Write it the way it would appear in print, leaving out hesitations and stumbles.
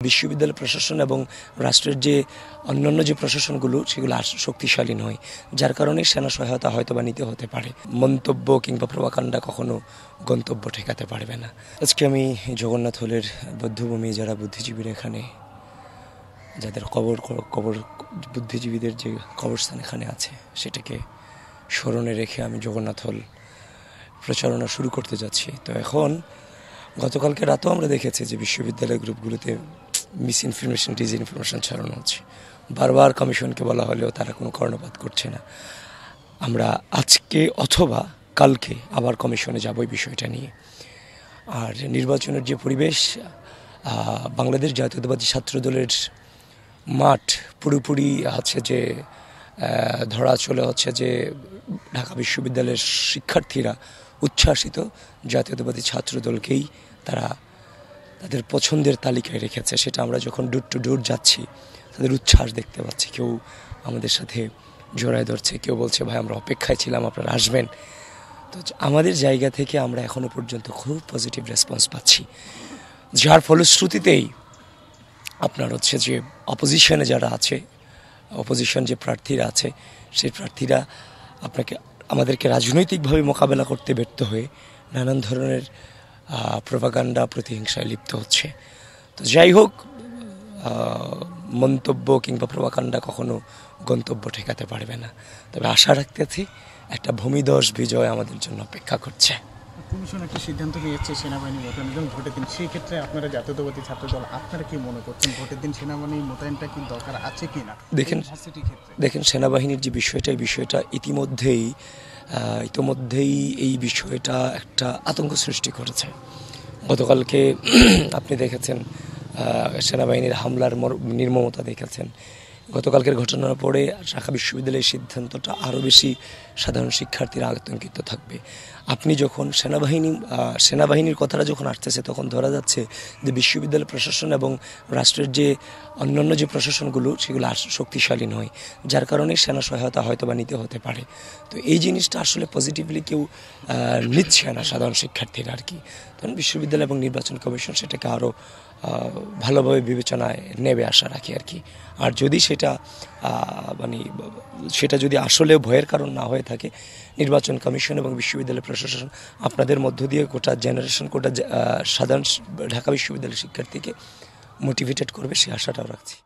বিশ্ববিদ্যালয় প্রশাসন এবং রাষ্ট্রের যে অন্যান্য যে প্রশাসনগুলো সেগুলো শক্তিশালী নয়, যার কারণে সেনা সহায়তা হয়তো বা নিতে হতে পারে। মন্তব্য কিংবা প্রভাকাণ্ডা কখনো গন্তব্য ঠেকাতে পারবে না। আজকে আমি জগন্নাথ হলের বৌদ্ধভূমি যারা বুদ্ধিজীবীরা এখানে যাদের কবর বুদ্ধিজীবীদের যে কবরস্থান এখানে আছে সেটাকে স্মরণে রেখে আমি জগন্নাথ হল প্রচারণা শুরু করতে যাচ্ছি। তো এখন গতকালকে রাতেও আমরা দেখেছি যে বিশ্ববিদ্যালয় গ্রুপগুলোতে মিস ইনফরমেশন ডিসইনফরমেশন ছড়ানো হচ্ছে। বারবার কমিশনকে বলা হলেও তারা কোনো কর্ণপাত করছে না। আমরা আজকে অথবা কালকে আবার কমিশনে যাব এই বিষয়টা নিয়ে। আর নির্বাচনের যে পরিবেশ, বাংলাদেশ জাতীয়তাবাদী ছাত্রদলের মাঠ পুরোপুরি আছে যে ধরা চলে হচ্ছে যে ঢাকা বিশ্ববিদ্যালয়ের শিক্ষার্থীরা উচ্ছ্বাসিত জাতীয়তাবাদী ছাত্রদলকেই তারা তাদের পছন্দের তালিকায় রেখেছে। সেটা আমরা যখন ডোর টু ডোর যাচ্ছি তাদের উচ্ছ্বাস দেখতে পাচ্ছি। কেউ আমাদের সাথে জড়ায় ধরছে, কেউ বলছে ভাই আমরা অপেক্ষায় ছিলাম, আপনারা আসবেন। তো আমাদের জায়গা থেকে আমরা এখনো পর্যন্ত খুব পজিটিভ রেসপন্স পাচ্ছি, যার ফলশ্রুতিতেই আপনার হচ্ছে যে অপোজিশনে যারা আছে, অপোজিশন যে প্রার্থীরা আছে সেই প্রার্থীরা আমাদেরকে রাজনৈতিকভাবে মোকাবেলা করতে ব্যর্থ হয়ে নানান ধরনের প্রোপাগান্ডা প্রতিহিংসায় লিপ্ত হচ্ছে। তো যাই হোক, মন্তব্য কিংবা প্রোপাগান্ডা কখনো গন্তব্য ঠেকাতে পারবে না। তবে আশা রাখতেছি একটা ভূমিধস বিজয় আমাদের জন্য অপেক্ষা করছে। কমিশন একটা সিদ্ধান্ত নিয়েছে সেনাবাহিনী মোতায়েন এবং ভোটের দিন, সেই ক্ষেত্রে আপনারা জাতীয়তাবাদী ছাত্রদল আপনারা কি মনে করছেন ভোটের দিন সেনাবাহিনী মোতায়েনটা কি দরকার আছে কি না? দেখেন সেনাবাহিনীর যে বিষয়টা ইতিমধ্যেই এই বিষয়টা একটা আতঙ্ক সৃষ্টি করেছে। গতকালকে আপনি দেখেছেন সেনাবাহিনীর হামলার নির্মমতা দেখেছেন। গতকালকের ঘটনার পরে ঢাকা বিশ্ববিদ্যালয়ের সিদ্ধান্তটা আরও বেশি সাধারণ শিক্ষার্থীরা আতঙ্কিত থাকবে। আপনি যখন সেনাবাহিনীর কথাটা যখন আসতেছে তখন ধরা যাচ্ছে যে বিশ্ববিদ্যালয় প্রশাসন এবং রাষ্ট্রের যে অন্যান্য যে প্রশাসনগুলো সেগুলো শক্তিশালী নয়, যার কারণে সেনা সহায়তা হয়তো বা নিতে হতে পারে। তো এই জিনিসটা আসলে পজিটিভলি কেউ নিচ্ছে না সাধারণ শিক্ষার্থীরা আর কি। তখন বিশ্ববিদ্যালয় এবং নির্বাচন কমিশন সেটাকে আরও ভালোভাবে বিবেচনায় নেবে আশা রাখি আর কি। আর যদি সেটা যদি আসলে ভয়ের কারণ না হয়ে থাকে, নির্বাচন কমিশন এবং বিশ্ববিদ্যালয় প্রশাসন আপনাদের মধ্য দিয়ে গোটা সাধারণ ঢাকা বিশ্ববিদ্যালয়ের শিক্ষার্থীকে মোটিভেটেড করবে, সে আশাটাও রাখছি।